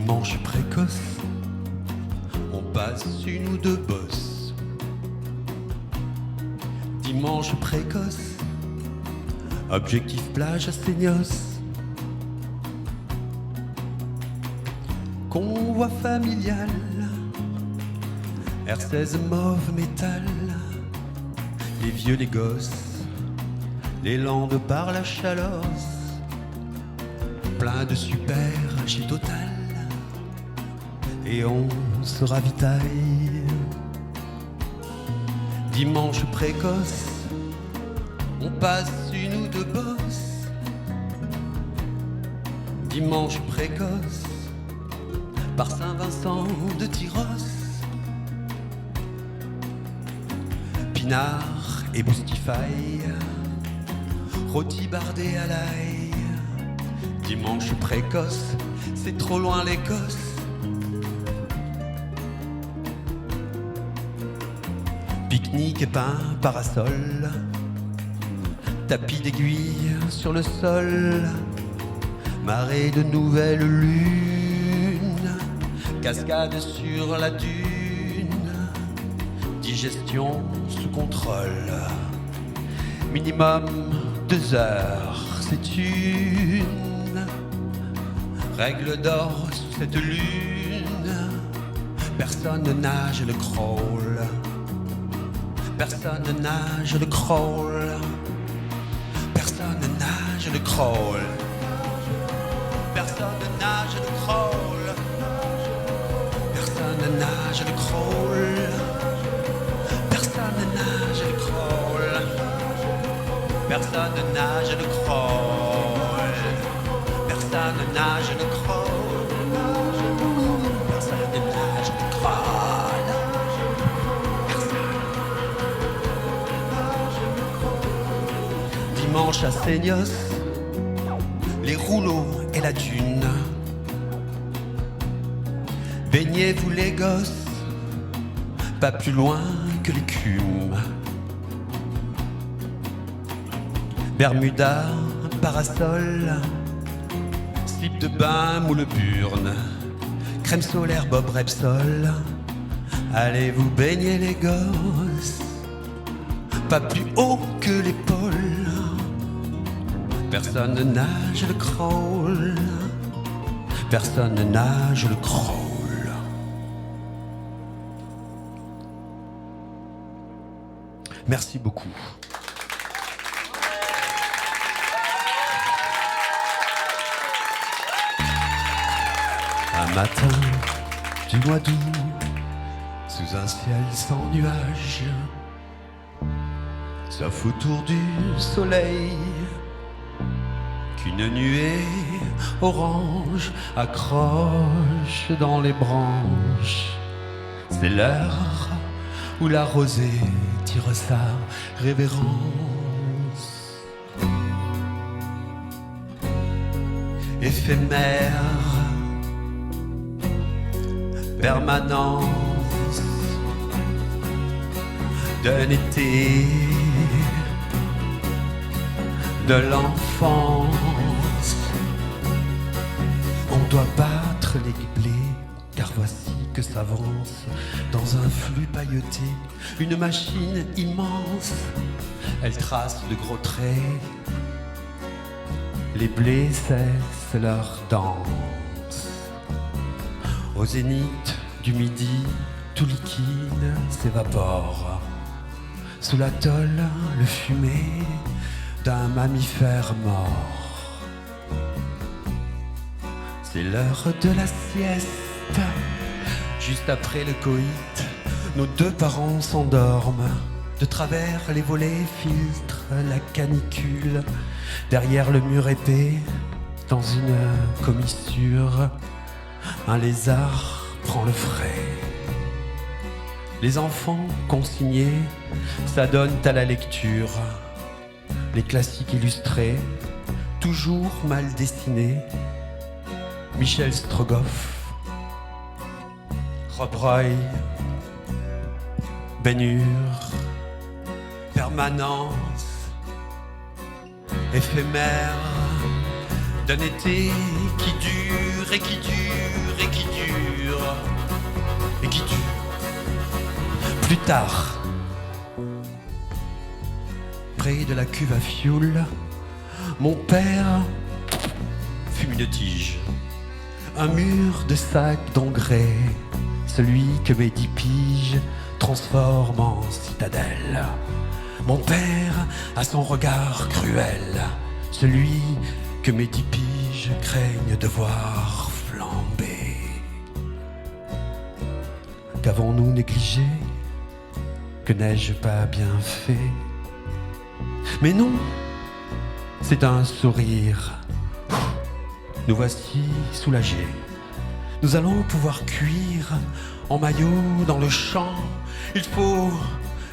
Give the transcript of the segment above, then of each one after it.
Dimanche précoce, on passe une ou deux bosses. Dimanche précoce, objectif plage à Seignos. Convoi familial, R16 mauve métal. Les vieux, les gosses, les landes par la Chalosse. Plein de super chez Total. Et on se ravitaille. Dimanche précoce, on passe une ou deux bosses. Dimanche précoce, par Saint-Vincent de Tyros. Pinard et Boostify, rôti bardé à l'ail. Dimanche précoce, c'est trop loin l'Écosse. Pique-nique et pain, parasol, tapis d'aiguilles sur le sol, marée de nouvelles lunes, cascade sur la dune, digestion sous contrôle, minimum 2 heures, c'est une règle d'or sous cette lune. Personne ne nage le crawl. Personne ne nage le crawl. Personne ne nage le crawl. Personne ne nage le crawl. Personne ne nage le crawl. Personne ne nage le crawl. Personne ne nage le crawl. Personne ne nage le crawl. Personne ne nage le crawl. Dimanche à Seignos, les rouleaux et la dune. Baignez-vous les gosses, pas plus loin que l'écume. Bermuda, parasol, slip de bain, moule burne, crème solaire Bob Repsol. Allez vous baigner les gosses, pas plus haut que l'épaule. Personne ne nage le crawl. Personne ne nage le crawl. Merci beaucoup. Un matin du mois d'août, sous un ciel sans nuages, sauf autour du soleil, qu'une nuée orange accroche dans les branches. C'est l'heure où la rosée tire sa révérence. Éphémère, permanence d'un été, de l'enfance. On doit battre les blés, car voici que s'avance dans un flux pailleté une machine immense. Elle trace de gros traits, les blés cessent leur danse. Au zénith du midi, tout liquide s'évapore. Sous l'atoll, le fumet d'un mammifère mort. C'est l'heure de la sieste. Juste après le coït, nos 2 parents s'endorment. De travers, les volets filtrent la canicule. Derrière le mur épais, dans une commissure, un lézard prend le frais. Les enfants consignés s'adonnent à la lecture. Les classiques illustrés, toujours mal dessinés. Michel Strogoff, Rob Roy, Ben-Hur, permanence, éphémère, d'un été qui dure et qui dure et qui et qui dure. Plus tard, près de la cuve à fioul, mon père fume une tige, un mur de sacs d'engrais, celui que mes 10 piges transforment en citadelle. Mon père a son regard cruel, celui que mes 10 piges craignent de voir flamber. Qu'avons-nous négligé? Que n'ai-je pas bien fait? Mais non, c'est un sourire. Nous voici soulagés. Nous allons pouvoir cuire en maillot dans le champ. Il faut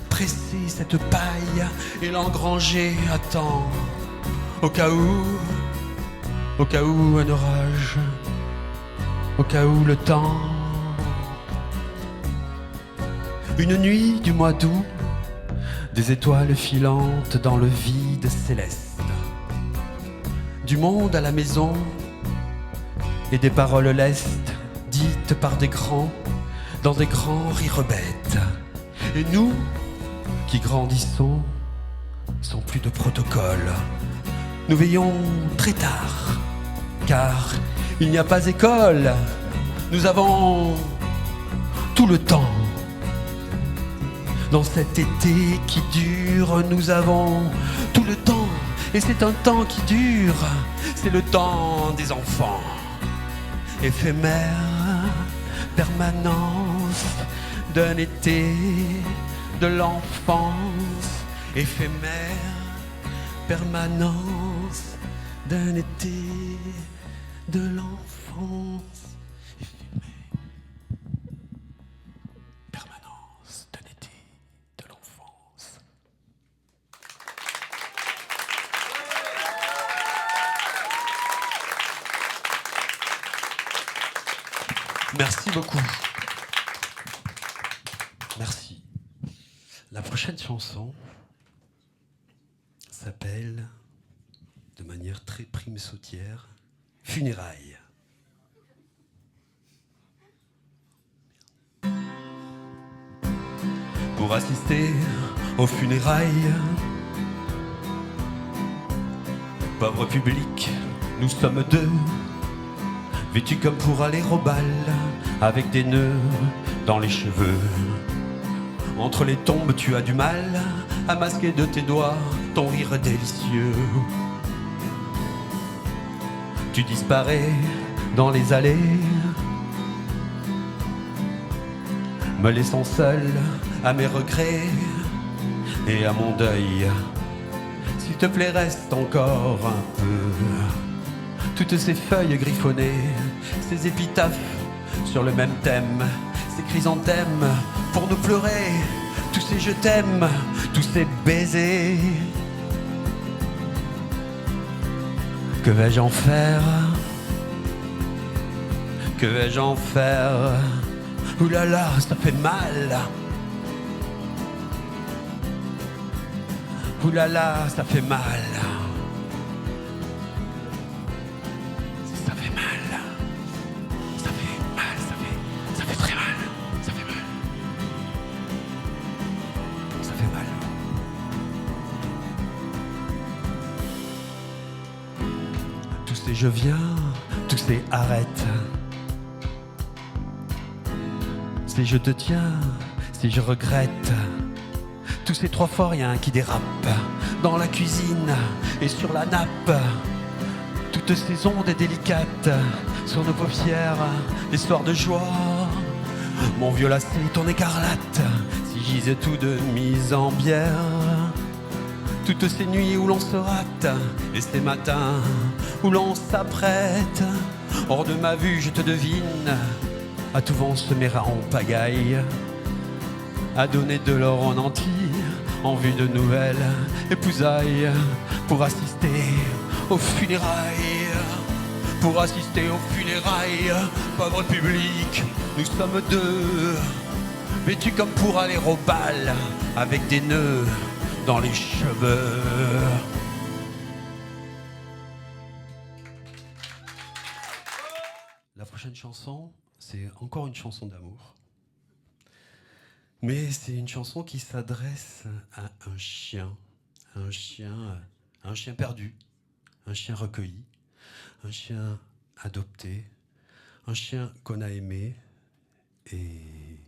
presser cette paille et l'engranger à temps. Au cas où un orage, au cas où le temps. Une nuit du mois d'août, des étoiles filantes dans le vide céleste. Du monde à la maison et des paroles lestes dites par des grands dans des grands rires bêtes. Et nous, qui grandissons, sans plus de protocole, nous veillons très tard, car il n'y a pas école. Nous avons tout le temps. Dans cet été qui dure, nous avons tout le temps. Et c'est un temps qui dure, c'est le temps des enfants. Éphémère permanence d'un été de l'enfance. Éphémère permanence d'un été de l'enfance. Permanence d'un été de l'enfance. Merci beaucoup. Merci. La prochaine chanson s'appelle, de manière très prime sautière, Funérailles. Pour assister aux funérailles, pauvre public, nous sommes deux, vêtus comme pour aller au bal, avec des nœuds dans les cheveux. Entre les tombes, tu as du mal à masquer de tes doigts ton rire délicieux. Tu disparais dans les allées, me laissant seul à mes regrets et à mon deuil. S'il te plaît, reste encore un peu. Toutes ces feuilles griffonnées, ces épitaphes sur le même thème, ces chrysanthèmes pour nous pleurer, tous ces je t'aime, tous ces baisers. Que vais-je en faire? Que vais-je en faire? Ouh là là, ça fait mal. Ouh là là, ça fait mal. Ça fait mal. Ça fait mal, ça fait très mal. Ça fait mal. Ça fait mal. Tous ces je viens, tous ces arrête. Si je te tiens, si je regrette, tous ces trois fois rien qui dérape dans la cuisine et sur la nappe. Toutes ces ondes délicates sur nos paupières, des soirs de joie. Mon violacé, ton écarlate, si gisait tout de mise en bière. Toutes ces nuits où l'on se rate et ces matins où l'on s'apprête. Hors de ma vue, je te devine, à tout vent se mettra en pagaille, à donner de l'or en entier en vue de nouvelles épousailles, pour assister aux funérailles, pour assister aux funérailles. Pauvre public, nous sommes deux, vêtus comme pour aller au bal, avec des nœuds dans les cheveux. La prochaine chanson, c'est encore une chanson d'amour. Mais c'est une chanson qui s'adresse à un chien, un chien, un chien perdu, un chien recueilli, un chien adopté, un chien qu'on a aimé et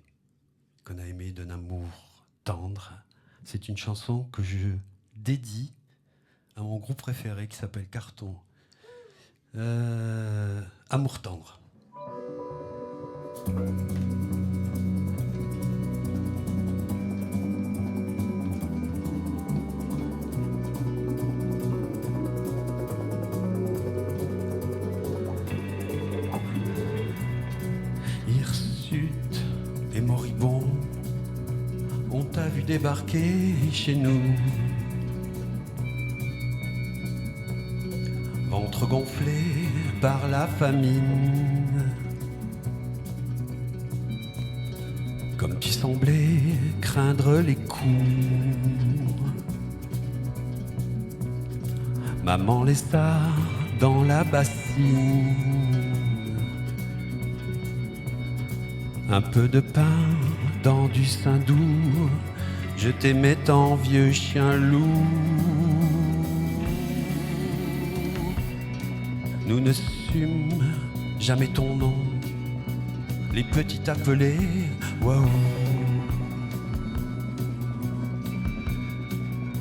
qu'on a aimé d'un amour tendre. C'est une chanson que je dédie à mon groupe préféré qui s'appelle Carton. Amour tendre. Hirsute et moribond, on t'a vu débarquer chez nous. Ventre gonflé par la famine, comme tu semblais craindre les coups. Maman laissa dans la bassine un peu de pain dans du sein doux. Je t'aimais tant, vieux chien loup. Nous ne sûmes jamais ton nom, les petits t'appelaient waouh.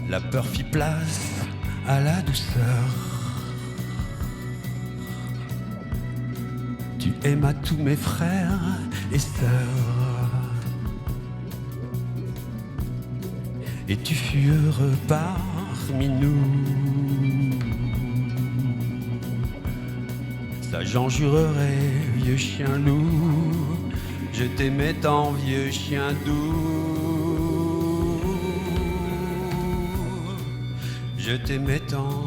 La peur fit place à la douceur. Tu aimas tous mes frères et sœurs, et tu fus heureux parmi nous. Ça j'en jurerai, vieux chien loup, je t'aimais tant, vieux chien doux. Je t'aimais tant,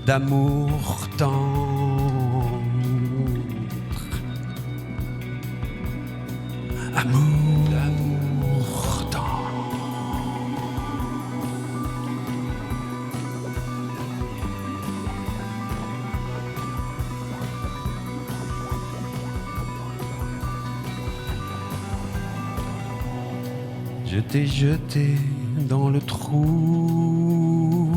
d'amour tendre. Amour tendre. Je t'ai jeté dans le trou,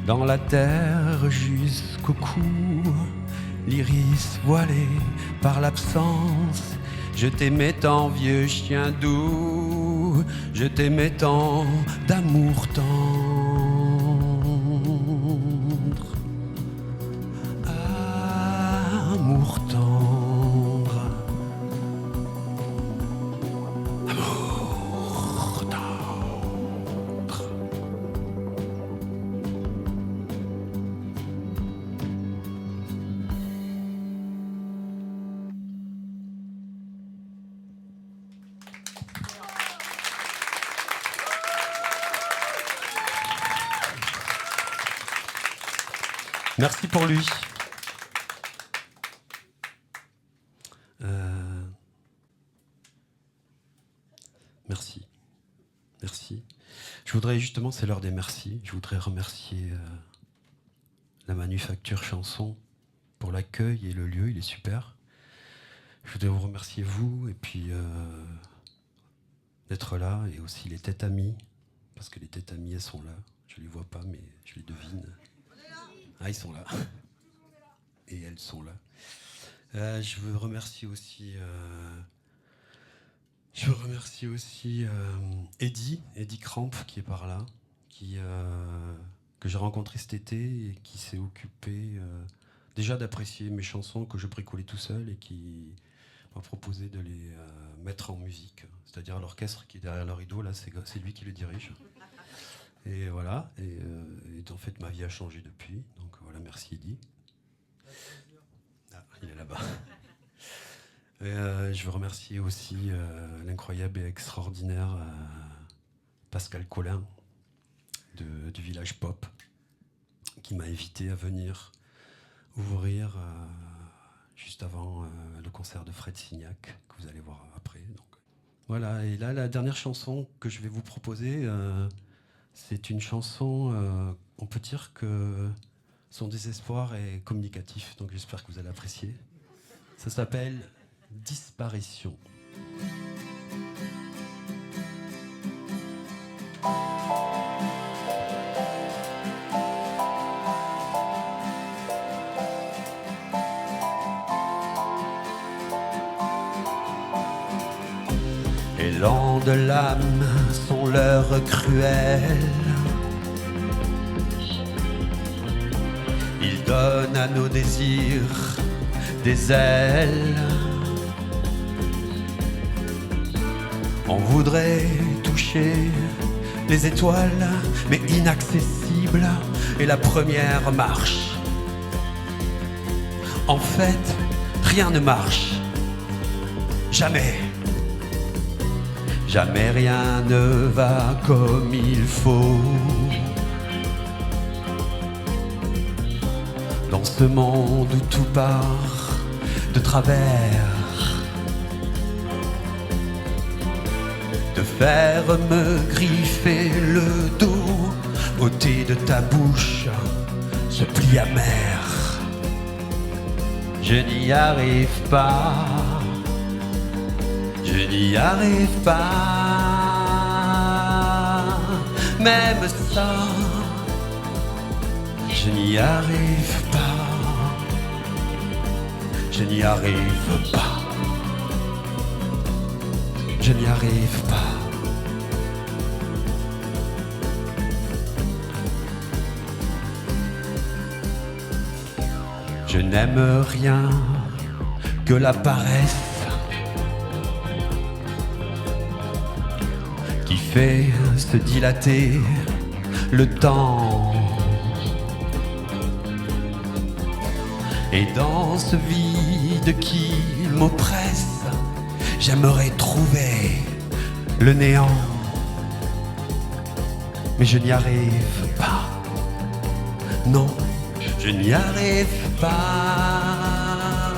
dans la terre jusqu'au cou, l'iris voilé par l'absence. Je t'aimais tant, vieux chien doux, je t'aimais tant, d'amour tendre. Amour tendre. Amour tendre. Merci pour lui. Merci. Merci. Je voudrais justement, c'est l'heure des merci. Je voudrais remercier la Manufacture Chanson pour l'accueil et le lieu, il est super. Je voudrais vous remercier vous et puis d'être là et aussi les têtes amies, parce que les têtes amies elles sont là. Je les vois pas mais je les devine. Ah ils sont là. Et elles sont là. Je veux remercier aussi Eddie Cramp qui est par là, que j'ai rencontré cet été et qui s'est occupé déjà d'apprécier mes chansons que je bricolais tout seul et qui m'a proposé de les mettre en musique. C'est-à-dire l'orchestre qui est derrière le rideau, là, c'est lui qui le dirige. Et voilà, et en fait ma vie a changé depuis, donc voilà, merci Eddie. Ah, il est là-bas. Je veux remercier aussi l'incroyable et extraordinaire Pascal Collin du Village Pop qui m'a invité à venir ouvrir juste avant le concert de Fred Signac que vous allez voir après. Donc. Voilà, et là la dernière chanson que je vais vous proposer, c'est une chanson, on peut dire que son désespoir est communicatif, donc j'espère que vous allez apprécier. Ça s'appelle Disparition. Élans de l'âme sont leurs cruels. Ils donnent à nos désirs des ailes. On voudrait toucher les étoiles, mais inaccessible est la première marche. En fait, rien ne marche. Jamais. Jamais rien ne va comme il faut. Dans ce monde où tout part de travers, te faire me griffer le dos, ôter de ta bouche ce pli amer. Je n'y arrive pas. Je n'y arrive pas, même ça, je n'y arrive pas, je n'y arrive pas, je n'y arrive pas. Je n'aime rien que la paresse qui fait se dilater le temps. Et dans ce vide qui m'oppresse, j'aimerais trouver le néant. Mais je n'y arrive pas. Non, je n'y arrive pas.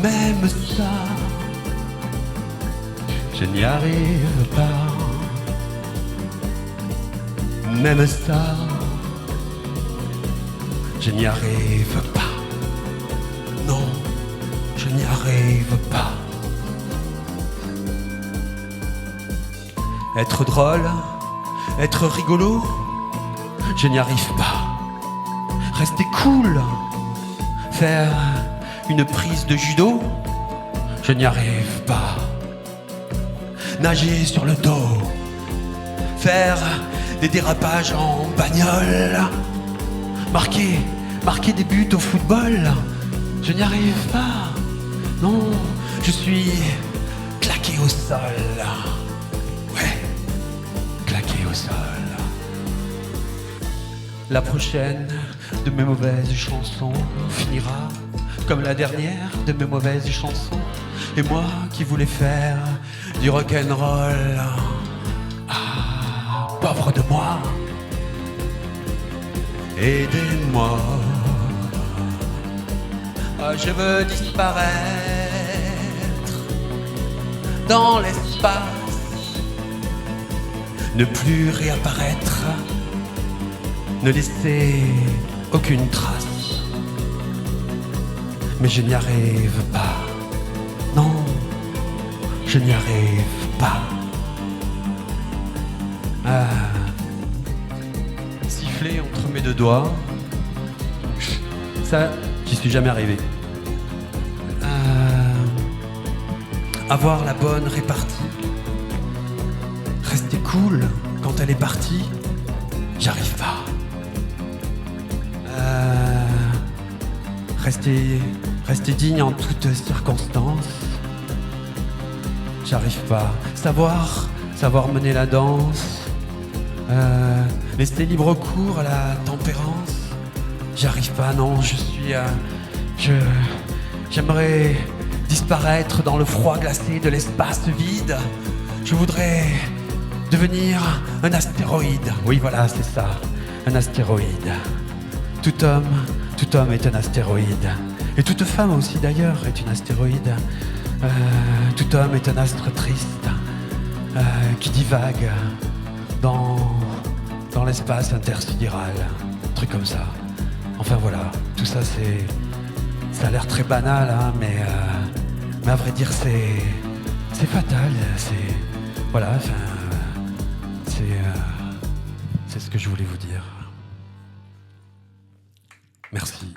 Même ça, je n'y arrive pas. Même ça, je n'y arrive pas. Non, je n'y arrive pas. Être drôle, être rigolo, je n'y arrive pas. Rester cool, faire une prise de judo, je n'y arrive pas. Nager sur le dos, faire des dérapages en bagnole, marquer des buts au football, je n'y arrive pas. Non, je suis claqué au sol. Ouais, claqué au sol. La prochaine de mes mauvaises chansons finira comme la dernière de mes mauvaises chansons. Et moi qui voulais faire du rock'n'roll, ah, pauvre de moi, aidez-moi. Ah, je veux disparaître dans l'espace, ne plus réapparaître, ne laisser aucune trace. Mais je n'y arrive pas. Non, je n'y arrive pas. Siffler entre mes deux doigts, ça, j'y suis jamais arrivé. Avoir la bonne répartie, rester cool quand elle est partie, j'arrive pas. Rester digne en toutes circonstances, j'arrive pas. Savoir mener la danse, laisser libre cours à la tempérance, j'arrive pas. Non, j'aimerais disparaître dans le froid glacé de l'espace vide. Je voudrais devenir un astéroïde. Oui, voilà, c'est ça, un astéroïde. Tout homme est un astéroïde. Et toute femme aussi d'ailleurs est une astéroïde. Tout homme est un astre triste qui divague dans l'espace intersidéral. Un truc comme ça. Enfin voilà, tout ça ça a l'air très banal, hein, mais Mais à vrai dire, c'est fatal. C'est voilà. Enfin, c'est ce que je voulais vous dire. Merci.